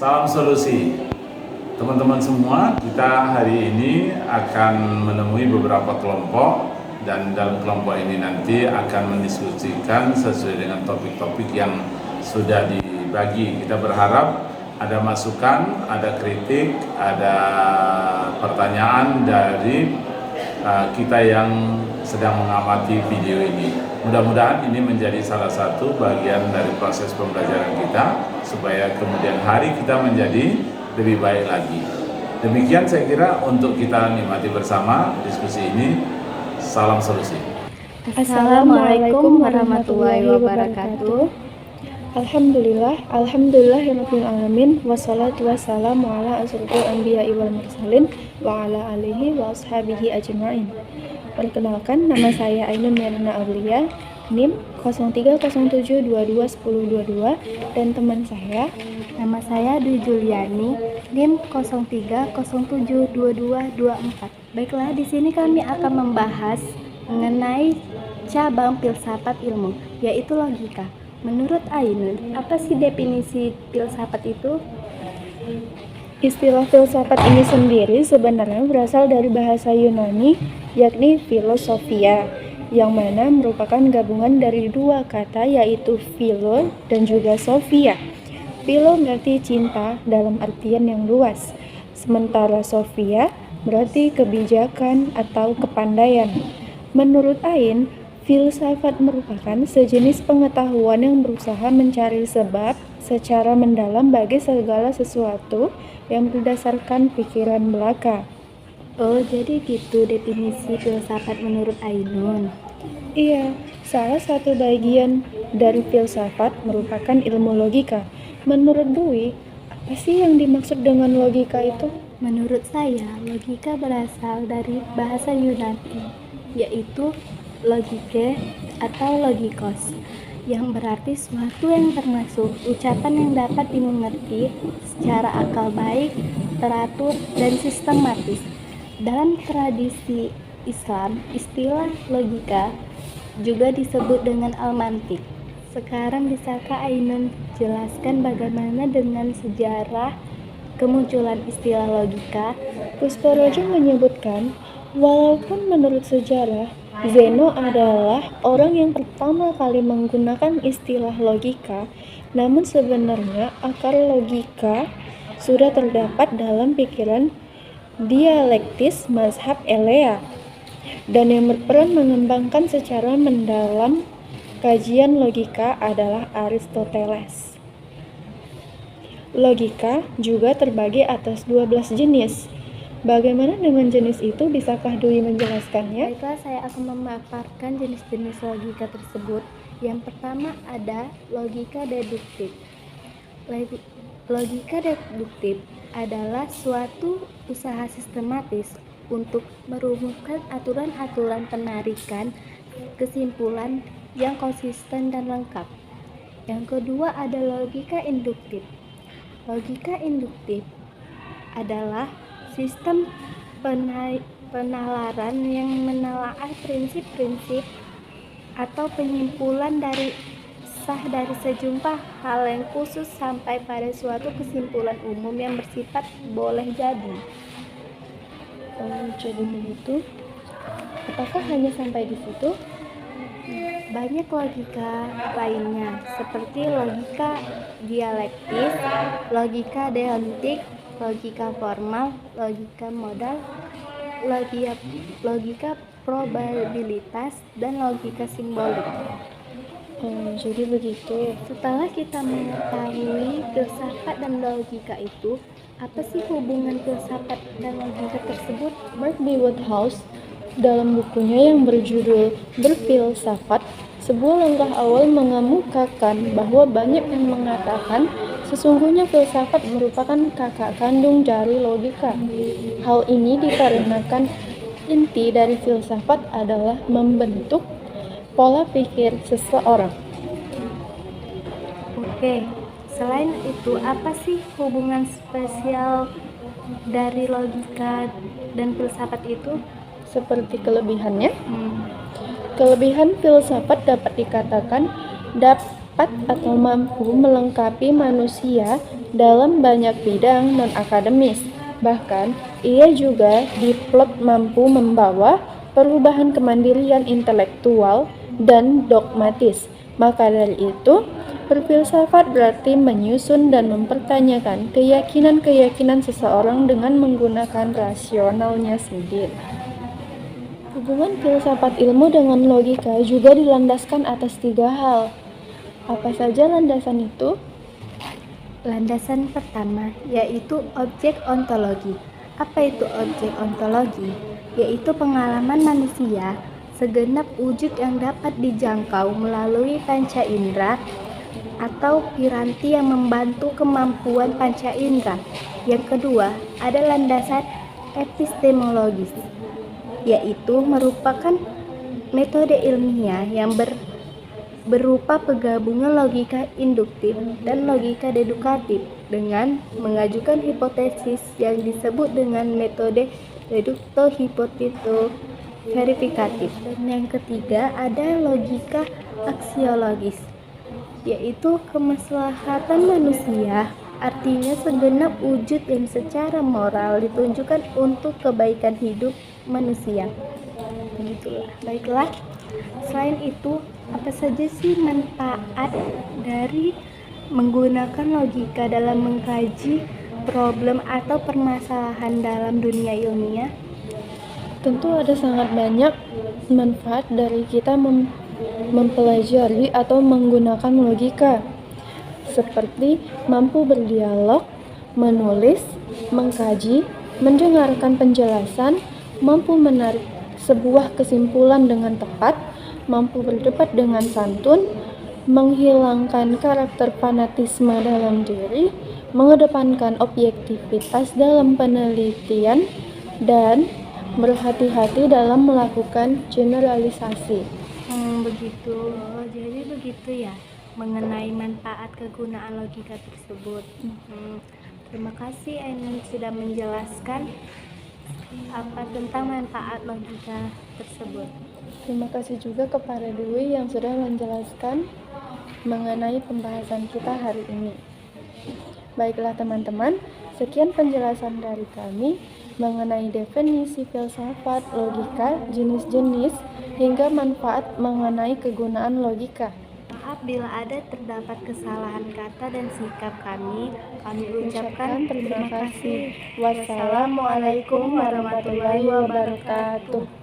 Salam solusi. Teman-teman semua, kita hari ini akan menemui beberapa kelompok dan dalam kelompok ini nanti akan mendiskusikan sesuai dengan topik-topik yang sudah dibagi. Kita berharap ada masukan, ada kritik, ada pertanyaan dari kita yang sedang mengamati video ini. Mudah-mudahan ini menjadi salah satu bagian dari proses pembelajaran kita supaya kemudian hari kita menjadi lebih baik lagi. Demikian saya kira untuk kita nikmati bersama diskusi ini. Salam solusi. Assalamualaikum warahmatullahi wabarakatuh. Alhamdulillahirabbil alamin wassalatu wassalamu ala asyrofil anbiya'i wal mursalin wa ala alihi wa ashabihi ajma'in. Perkenalkan, nama saya Ainun Mirna Aulia, NIM 0307221022, dan teman saya, Nama saya Dwi Juliani, NIM 03072224. Baiklah, di sini kami akan membahas mengenai cabang filsafat ilmu, yaitu logika. Menurut Ainun, apa sih definisi filsafat itu? Istilah filsafat ini sendiri sebenarnya berasal dari bahasa Yunani, yakni filosofia, yang mana merupakan gabungan dari dua kata, yaitu philo dan juga sophia. Philo berarti cinta dalam artian yang luas, sementara sophia berarti kebijakan atau kepandaian. Menurut Ain, filsafat merupakan sejenis pengetahuan yang berusaha mencari sebab secara mendalam bagi segala sesuatu yang berdasarkan pikiran belaka. Oh, jadi gitu definisi filsafat menurut Ainun. Iya, salah satu bagian dari filsafat merupakan ilmu logika. Menurut Dwi, apa sih yang dimaksud dengan logika itu? Menurut saya, logika berasal dari bahasa Yunani, yaitu logike atau logikos, yang berarti suatu yang termasuk ucapan yang dapat dimengerti secara akal baik, teratur, dan sistematis. Dalam tradisi Islam, istilah logika juga disebut dengan al-mantik. Sekarang bisakah Ainun jelaskan bagaimana dengan sejarah kemunculan istilah logika? Pusparojo menyebutkan, walaupun menurut sejarah, Zeno adalah orang yang pertama kali menggunakan istilah logika, namun sebenarnya akar logika sudah terdapat dalam pikiran dialektis mazhab Elea, dan yang berperan mengembangkan secara mendalam kajian logika adalah Aristoteles. Logika juga terbagi atas 12 jenis. Bagaimana dengan jenis itu? Bisakah Dwi menjelaskannya? Baiklah, saya akan memaparkan jenis-jenis logika tersebut. Yang pertama ada logika deduktif. Logika deduktif adalah suatu usaha sistematis untuk merumuskan aturan-aturan penarikan kesimpulan yang konsisten dan lengkap. Yang kedua ada logika induktif. Logika induktif adalah sistem penalaran yang menelaah prinsip-prinsip atau penyimpulan dari sejumlah hal yang khusus sampai pada suatu kesimpulan umum yang bersifat boleh jadi. Jadi begitu. Apakah hanya sampai di situ? Banyak logika lainnya seperti logika dialektis, logika deontik, logika formal, logika modal, logika probabilitas, dan logika simbolik. Jadi begitu. Setelah kita mengetahui filsafat dan logika itu, apa sih hubungan filsafat dan logika tersebut? Mark B. Woodhouse dalam bukunya yang berjudul Berfilsafat, sebuah langkah awal mengemukakan bahwa banyak yang mengatakan sesungguhnya filsafat merupakan kakak kandung dari logika. Hal ini dikarenakan inti dari filsafat adalah membentuk pola pikir seseorang. Oke, selain itu apa sih hubungan spesial dari logika dan filsafat itu? Seperti kelebihannya, kelebihan filsafat dapat dikatakan dapat atau mampu melengkapi manusia dalam banyak bidang non-akademis. Bahkan, ia juga diplot mampu membawa perubahan kemandirian intelektual dan dogmatis. Maka dari itu, berfilsafat berarti menyusun dan mempertanyakan keyakinan-keyakinan seseorang dengan menggunakan rasionalnya sendiri. Hubungan filsafat ilmu dengan logika juga dilandaskan atas 3 hal. Apa saja landasan itu? Landasan pertama yaitu objek ontologi. Apa itu objek ontologi? Yaitu pengalaman manusia, segenap wujud yang dapat dijangkau melalui panca indera atau piranti yang membantu kemampuan panca indera. Yang kedua, ada landasan epistemologis, yaitu merupakan metode ilmiah yang berupa penggabungan logika induktif dan logika deduktif dengan mengajukan hipotesis yang disebut dengan metode dedukto-hipotito verifikatif. Dan yang ketiga ada logika aksiologis, yaitu kemaslahatan manusia, artinya segenap wujud yang secara moral ditunjukkan untuk kebaikan hidup manusia. Begitulah. Baiklah, selain itu, apa saja sih manfaat dari menggunakan logika dalam mengkaji problem atau permasalahan dalam dunia ilmiah? Tentu ada sangat banyak manfaat dari kita mempelajari atau menggunakan logika, seperti mampu berdialog, menulis, mengkaji, mendengarkan penjelasan, mampu menarik sebuah kesimpulan dengan tepat, mampu berdebat dengan santun, menghilangkan karakter fanatisme dalam diri, mengedepankan objektivitas dalam penelitian, dan berhati-hati dalam melakukan generalisasi. Begitu. Jadi begitu ya mengenai manfaat kegunaan logika tersebut. Terima kasih Ainun sudah menjelaskan apa tentang manfaat logika tersebut. Terima kasih juga kepada Dewi yang sudah menjelaskan mengenai pembahasan kita hari ini. Baiklah teman-teman, sekian penjelasan dari kami mengenai definisi filsafat, logika, jenis-jenis, hingga manfaat mengenai kegunaan logika. Maaf bila ada terdapat kesalahan kata dan sikap kami ucapkan terima kasih. Wassalamualaikum warahmatullahi wabarakatuh.